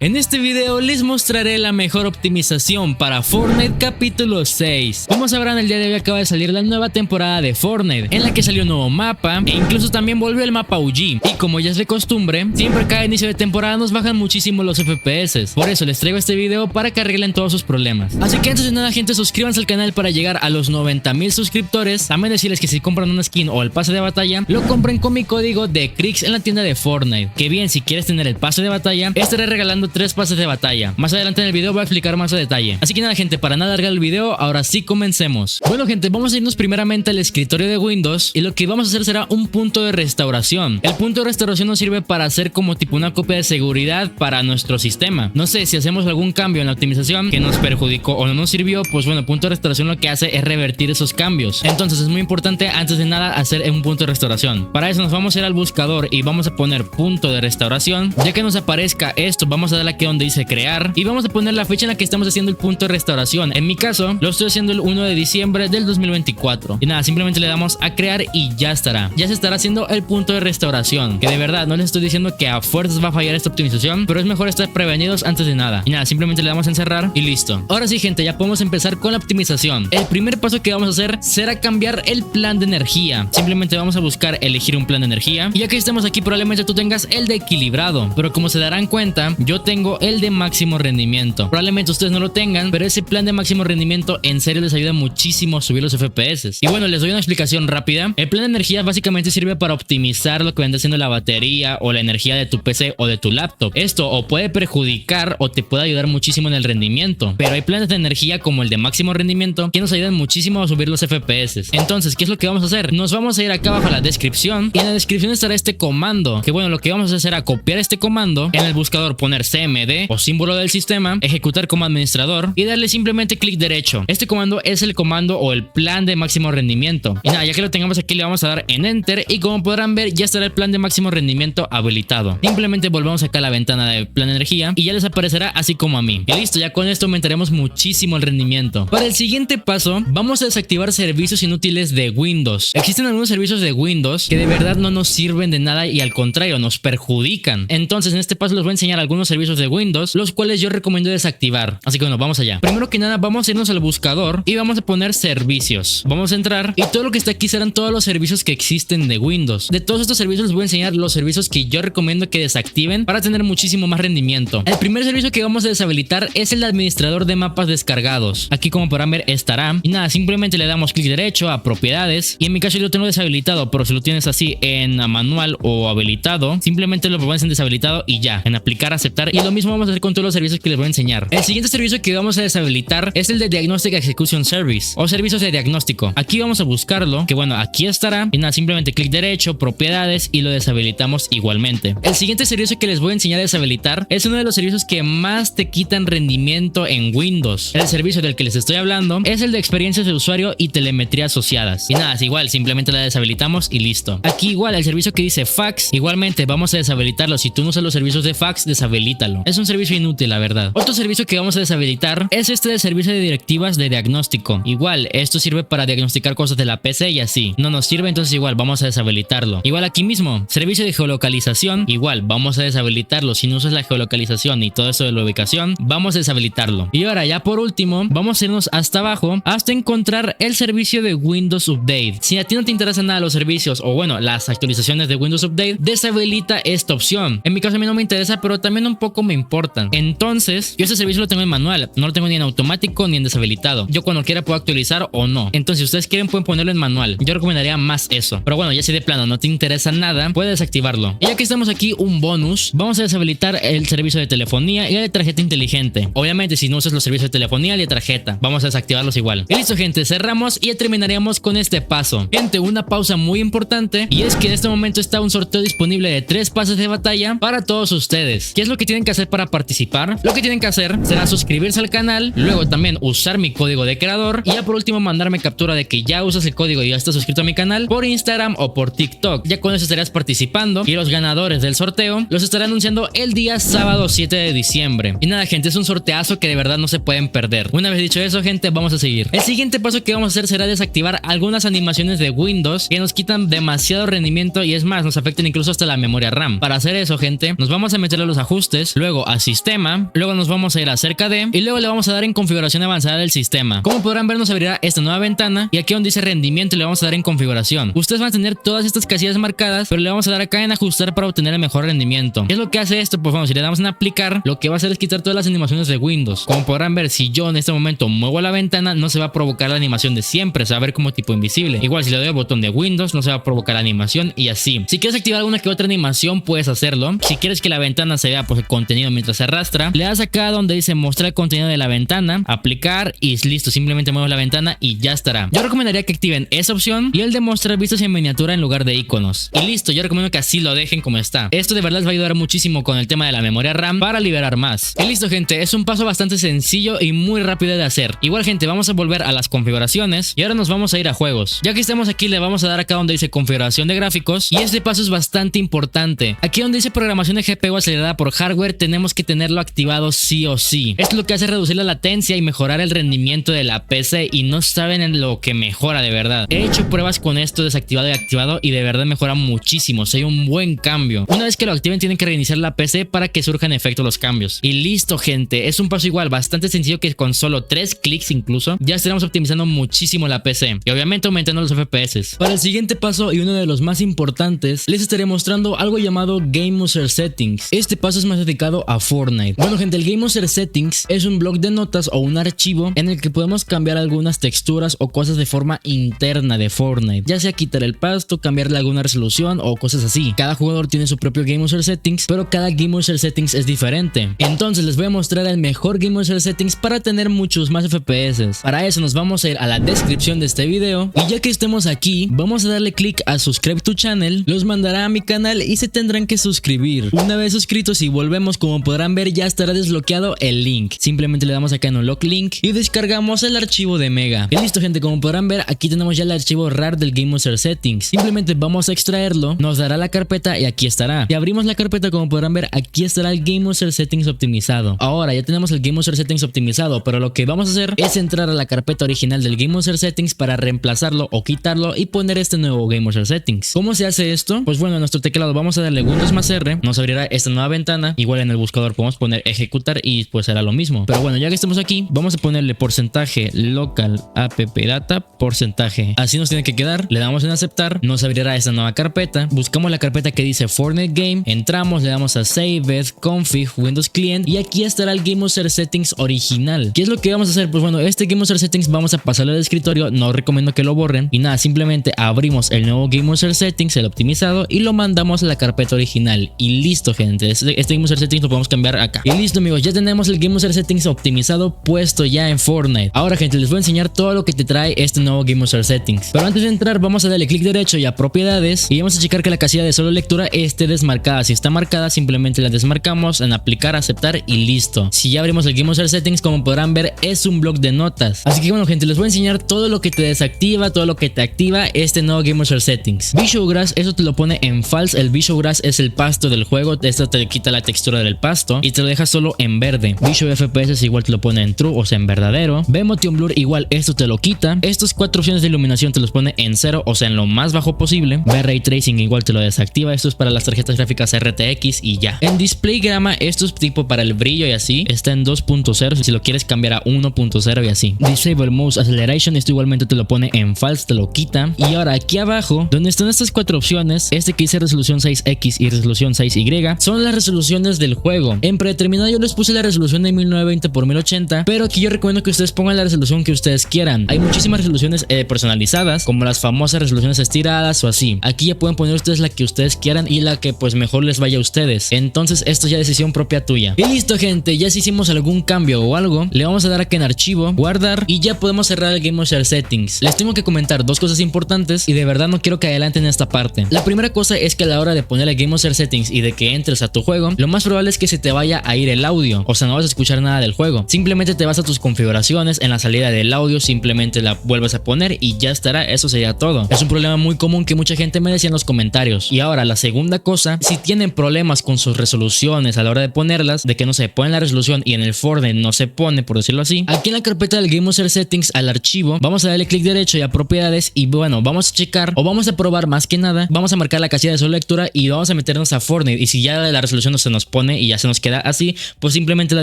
En este video les mostraré la mejor optimización para Fortnite capítulo 6. Como sabrán, el día de hoy acaba de salir la nueva temporada de Fortnite, en la que salió un nuevo mapa e incluso también volvió el mapa OG. Y como ya es de costumbre, siempre cada inicio de temporada nos bajan muchísimo los FPS. Por eso les traigo este video para que arreglen todos sus problemas. Así que antes de nada, gente, suscríbanse al canal para llegar a los 90,000 suscriptores. También decirles que si compran una skin o el pase de batalla, lo compren con mi código de Crix en la tienda de Fortnite. Que bien, si quieres tener el pase de batalla, estaré regalando 3 pases de batalla. Más adelante en el video voy a explicar más a detalle. Así que nada, gente, para no alargar el video, ahora sí comencemos. Bueno, gente, vamos a irnos primeramente al escritorio de Windows y lo que vamos a hacer será un punto de restauración. El punto de restauración nos sirve para hacer como tipo una copia de seguridad para nuestro sistema. No sé, si hacemos algún cambio en la optimización que nos perjudicó o no nos sirvió, pues bueno, el punto de restauración lo que hace es revertir esos cambios. Entonces es muy importante antes de nada hacer un punto de restauración. Para eso nos vamos a ir al buscador y vamos a poner punto de restauración. Ya que nos aparezca esto, vamos a darle aquí donde dice crear y vamos a poner la fecha en la que estamos haciendo el punto de restauración. En mi caso lo estoy haciendo el 1 de diciembre del 2024 y nada, simplemente le damos a crear y ya estará. Ya se estará haciendo el punto de restauración, que de verdad no les estoy diciendo que a fuerzas va a fallar esta optimización, pero es mejor estar prevenidos antes de nada. Y nada, simplemente le damos a encerrar y listo. Ahora sí, gente, ya podemos empezar con la optimización. El primer paso que vamos a hacer será cambiar el plan de energía. Simplemente vamos a buscar elegir un plan de energía y ya que estamos aquí, probablemente tú tengas el de equilibrado, pero como se darán cuenta, yo tengo el de máximo rendimiento. Probablemente ustedes no lo tengan, pero ese plan de máximo rendimiento en serio les ayuda muchísimo a subir los FPS. Y bueno, les doy una explicación rápida. El plan de energía básicamente sirve para optimizar lo que vendrá siendo la batería o la energía de tu PC o de tu laptop. Esto o puede perjudicar o te puede ayudar muchísimo en el rendimiento, pero hay planes de energía como el de máximo rendimiento que nos ayudan muchísimo a subir los FPS. Entonces, ¿qué es lo que vamos a hacer? Nos vamos a ir acá abajo a la descripción y en la descripción estará este comando, que bueno, lo que vamos a hacer será copiar este comando, en el buscador poner cmd o símbolo del sistema, ejecutar como administrador y darle simplemente clic derecho. Este comando es el comando o el plan de máximo rendimiento. Y nada, ya que lo tengamos aquí, le vamos a dar en enter y como podrán ver, ya estará el plan de máximo rendimiento habilitado. Simplemente volvemos acá a la ventana de plan de energía y ya les aparecerá así como a mí. Y listo, ya con esto aumentaremos muchísimo el rendimiento. Para el siguiente paso, vamos a desactivar servicios inútiles de Windows. Existen algunos servicios de Windows que de verdad no nos sirven de nada y al contrario, nos perjudican. Entonces, en este paso les voy a enseñar algunos servicios de Windows, los cuales yo recomiendo desactivar. Así que bueno, vamos allá. Primero que nada, vamos a irnos al buscador y vamos a poner servicios. Vamos a entrar y todo lo que está aquí serán todos los servicios que existen de Windows. De todos estos servicios les voy a enseñar los servicios que yo recomiendo que desactiven para tener muchísimo más rendimiento. El primer servicio que vamos a deshabilitar es el administrador de mapas descargados. Aquí, como podrán ver, estará. Y nada, simplemente le damos clic derecho a propiedades. Y en mi caso yo lo tengo deshabilitado, pero si lo tienes así en manual o habilitado, simplemente lo pones en deshabilitado y ya, en aplicar, aceptar. Y lo mismo vamos a hacer con todos los servicios que les voy a enseñar. El siguiente servicio que vamos a deshabilitar es el de Diagnostic Execution Service o servicios de diagnóstico. Aquí vamos a buscarlo, que bueno, aquí estará. Y nada, simplemente clic derecho, propiedades y lo deshabilitamos igualmente. El siguiente servicio que les voy a enseñar a deshabilitar es uno de los servicios que más te quitan rendimiento en Windows. El servicio del que les estoy hablando es el de experiencias de usuario y telemetría asociadas. Y nada, es igual, simplemente la deshabilitamos y listo. Aquí igual el servicio que dice fax, igualmente vamos a deshabilitarlo. Si tú no usas los servicios de fax, deshabilítalo. Es un servicio inútil, la verdad. Otro servicio que vamos a deshabilitar es este de servicio de directivas de diagnóstico. Igual, esto sirve para diagnosticar cosas de la PC y así. No nos sirve, entonces igual vamos a deshabilitarlo. Igual aquí mismo, servicio de geolocalización, igual vamos a deshabilitarlo. Si no usas la geolocalización y todo eso de la ubicación, vamos a deshabilitarlo. Y ahora ya por último, vamos a irnos hasta abajo hasta encontrar el servicio de Windows Update. Si a ti no te interesan nada los servicios o bueno, las actualizaciones de Windows Update, deshabilita esta opción. En mi caso a mí no me interesa, pero también un poco me importan. Entonces, yo este servicio lo tengo en manual, no lo tengo ni en automático ni en deshabilitado. Yo cuando quiera puedo actualizar o no. Entonces, si ustedes quieren pueden ponerlo en manual. Yo recomendaría más eso. Pero bueno, ya si de plano no te interesa nada, puedes desactivarlo. Y ya que estamos aquí, un bonus, vamos a deshabilitar el servicio de telefonía y el de tarjeta inteligente. Obviamente, si no usas los servicios de telefonía y de tarjeta, vamos a desactivarlos igual. Y listo, gente, cerramos y ya terminaríamos con este paso. Gente, una pausa muy importante y es que en este momento está un sorteo disponible de 3 pases de batalla para todos ustedes. ¿Qué es lo que tienen que hacer para participar? Lo que tienen que hacer será suscribirse al canal, luego también usar mi código de creador y ya por último mandarme captura de que ya usas el código y ya estás suscrito a mi canal por Instagram o por TikTok. Ya con eso estarías participando y los ganadores del sorteo los estaré anunciando el día sábado 7 de diciembre. Y nada, gente, es un sorteazo que de verdad no se pueden perder. Una vez dicho eso, gente, vamos a seguir. El siguiente paso que vamos a hacer será desactivar algunas animaciones de Windows que nos quitan demasiado rendimiento y es más, nos afectan incluso hasta la memoria RAM. Para hacer eso, gente, nos vamos a meter a los ajustes ajustes, luego a sistema, luego nos vamos a ir a acerca de y luego le vamos a dar en configuración avanzada del sistema. Como podrán ver, nos abrirá esta nueva ventana y aquí donde dice rendimiento le vamos a dar en configuración. Ustedes van a tener todas estas casillas marcadas, pero le vamos a dar acá en ajustar para obtener el mejor rendimiento. ¿Qué es lo que hace esto? Pues bueno, si le damos en aplicar, lo que va a hacer es quitar todas las animaciones de Windows. Como podrán ver, si yo en este momento muevo la ventana, no se va a provocar la animación de siempre, se va a ver como tipo invisible. Igual si le doy al botón de Windows, no se va a provocar la animación y así. Si quieres activar alguna que otra animación, puedes hacerlo. Si quieres que la ventana se vea pues el contenido mientras se arrastra, le das acá donde dice mostrar el contenido de la ventana, aplicar y listo, simplemente mueves la ventana y ya estará. Yo recomendaría que activen esa opción y el de mostrar vistas en miniatura en lugar de iconos. Y listo, yo recomiendo que así lo dejen como está. Esto de verdad les va a ayudar muchísimo con el tema de la memoria RAM para liberar más. Y listo, gente, es un paso bastante sencillo y muy rápido de hacer. Igual, gente, vamos a volver a las configuraciones y ahora nos vamos a ir a juegos. Ya que estamos aquí, le vamos a dar acá donde dice configuración de gráficos y este paso es bastante importante. Aquí donde dice programación de GPU acelerada por hardware, tenemos que tenerlo activado sí o sí. Esto es lo que hace reducir la latencia y mejorar el rendimiento de la PC y no saben en lo que mejora de verdad. He hecho pruebas con esto desactivado y activado y de verdad mejora muchísimo, hay un buen cambio. Una vez que lo activen tienen que reiniciar la PC para que surjan efecto los cambios. Y listo, gente, es un paso igual bastante sencillo que con solo 3 clics incluso ya estaremos optimizando muchísimo la PC y obviamente aumentando los FPS. Para el siguiente paso y uno de los más importantes, les estaré mostrando algo llamado Game User Settings. Este paso es más dedicado a Fortnite. Bueno, gente, el Game User Settings es un bloc de notas o un archivo en el que podemos cambiar algunas texturas o cosas de forma interna de Fortnite, ya sea quitar el pasto, cambiarle alguna resolución o cosas así. Cada jugador tiene su propio Game User Settings, pero cada Game User Settings es diferente. Entonces les voy a mostrar el mejor Game User Settings para tener muchos más FPS. Para eso nos vamos a ir a la descripción de este video y ya que estemos aquí, vamos a darle clic a Subscribe to Channel, los mandará a mi canal y se tendrán que suscribir. Una vez suscritos y volvemos, como podrán ver, ya estará desbloqueado el link. Simplemente le damos acá en Unlock Link y descargamos el archivo de Mega. Y listo, gente, como podrán ver, aquí tenemos ya el archivo RAR del Game User Settings. Simplemente vamos a extraerlo, nos dará la carpeta y aquí estará. Si abrimos la carpeta, como podrán ver, aquí estará el Game User Settings optimizado. Ahora ya tenemos el Game User Settings optimizado, pero lo que vamos a hacer es entrar a la carpeta original del Game User Settings para reemplazarlo o quitarlo y poner este nuevo Game User Settings. ¿Cómo se hace esto? Pues bueno, en nuestro teclado vamos a darle Windows más R, nos abrirá esta nueva ventana. Igual en el buscador podemos poner ejecutar y pues será lo mismo. Pero bueno, ya que estamos aquí, vamos a ponerle porcentaje local app data porcentaje. Así nos tiene que quedar. Le damos en aceptar, nos abrirá esta nueva carpeta. Buscamos la carpeta que dice Fortnite Game, entramos, le damos a Save As, Config, Windows Client y aquí estará el Game User Settings original. ¿Qué es lo que vamos a hacer? Pues bueno, este Game User Settings vamos a pasarlo al escritorio, no recomiendo que lo borren y nada, simplemente abrimos el nuevo Game User Settings, el optimizado y lo mandamos a la carpeta original y listo, gente. Este Game User Settings lo podemos cambiar acá. Y listo, amigos, ya tenemos el Game User Settings optimizado puesto ya en Fortnite. Ahora, gente, les voy a enseñar todo lo que te trae este nuevo Game User Settings. Pero antes de entrar vamos a darle clic derecho y a propiedades y vamos a checar que la casilla de solo lectura esté desmarcada. Si está marcada, simplemente la desmarcamos, en aplicar, aceptar y listo. Si ya abrimos el Game User Settings, como podrán ver, es un bloc de notas. Así que bueno, gente, les voy a enseñar todo lo que te desactiva, todo lo que te activa este nuevo Game User Settings. Visual Grass, eso te lo pone en false. El Visual Grass es el pasto del juego, esto te quita la textura del pasto y te lo deja solo en verde. Visual FPS igual te lo pone en true, o sea en verdadero. V-Motion Blur igual esto te lo quita. Estos 4 opciones de iluminación te los pone en 0, o sea en lo más bajo posible. V-Ray Tracing igual te lo desactiva, esto es para las tarjetas gráficas RTX y ya. En Display Gamma, esto es tipo para el brillo y así, está en 2.0, si lo quieres cambiar a 1.0 y así. Disable Mouse Acceleration, esto igualmente te lo pone en false, te lo quita. Y ahora aquí abajo, donde están estas 4 opciones, este que dice resolución 6X y resolución 6Y, son las resoluciones del juego. En predeterminado yo les puse la resolución de 1920x1080, pero aquí yo recomiendo que ustedes pongan la resolución que ustedes quieran. Hay muchísimas resoluciones personalizadas, como las famosas resoluciones estiradas o así. Aquí ya pueden poner ustedes la que ustedes quieran y la que pues mejor les vaya a ustedes. Entonces esto es ya decisión propia tuya. Y listo, gente, ya si hicimos algún cambio o algo, le vamos a dar aquí en archivo, guardar y ya podemos cerrar el Game User Settings. Les tengo que comentar 2 cosas importantes y de verdad no quiero que adelanten esta parte. La primera cosa es que a la hora de poner el Game User Settings y de que entres a tu juego, lo más probable es que se te vaya a ir el audio, o sea no vas a escuchar nada del juego. Simplemente te vas a tus configuraciones, en la salida del audio simplemente la vuelves a poner y ya estará, eso sería todo. Es un problema muy común que mucha gente me decía en los comentarios. Y ahora la segunda cosa, si tienen problemas con sus resoluciones a la hora de ponerlas, de que no se pone la resolución y en el Fortnite no se pone, por decirlo así, aquí en la carpeta del Game User Settings al archivo, vamos a darle clic derecho y a propiedades y bueno, vamos a checar o vamos a probar más que nada, vamos a marcar la casilla de solo lectura y vamos a meternos a Fortnite y si ya la resolución no se nos pone y ya se nos queda así, pues simplemente la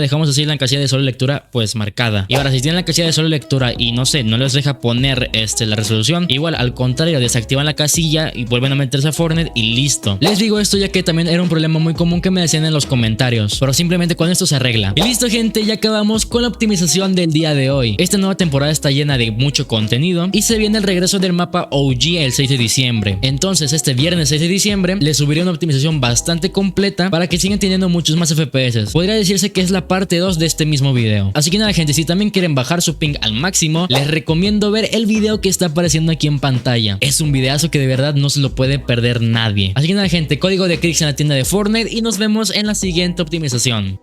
dejamos así en la casilla de solo lectura pues marcada. Y ahora si tienen la casilla de solo lectura y no sé, no les deja poner la resolución, igual al contrario, desactivan la casilla y vuelven a meterse a Fortnite y listo. Les digo esto ya que también era un problema muy común que me decían en los comentarios, pero simplemente con esto se arregla. Y listo, gente, ya acabamos con la optimización del día de hoy. Esta nueva temporada está llena de mucho contenido y se viene el regreso del mapa OG el 6 de diciembre. Entonces este viernes 6 de diciembre les subiré una optimización bastante completa para que sigan teniendo muchos más FPS. Podría decirse que es la parte 2 de este mismo video. Así que nada, gente, si también quieren bajar su ping al máximo, les recomiendo ver el video que está apareciendo aquí en pantalla. Es un videazo que de verdad no se lo puede perder nadie. Así que nada, gente, código de Krix en la tienda de Fortnite y nos vemos en la siguiente optimización.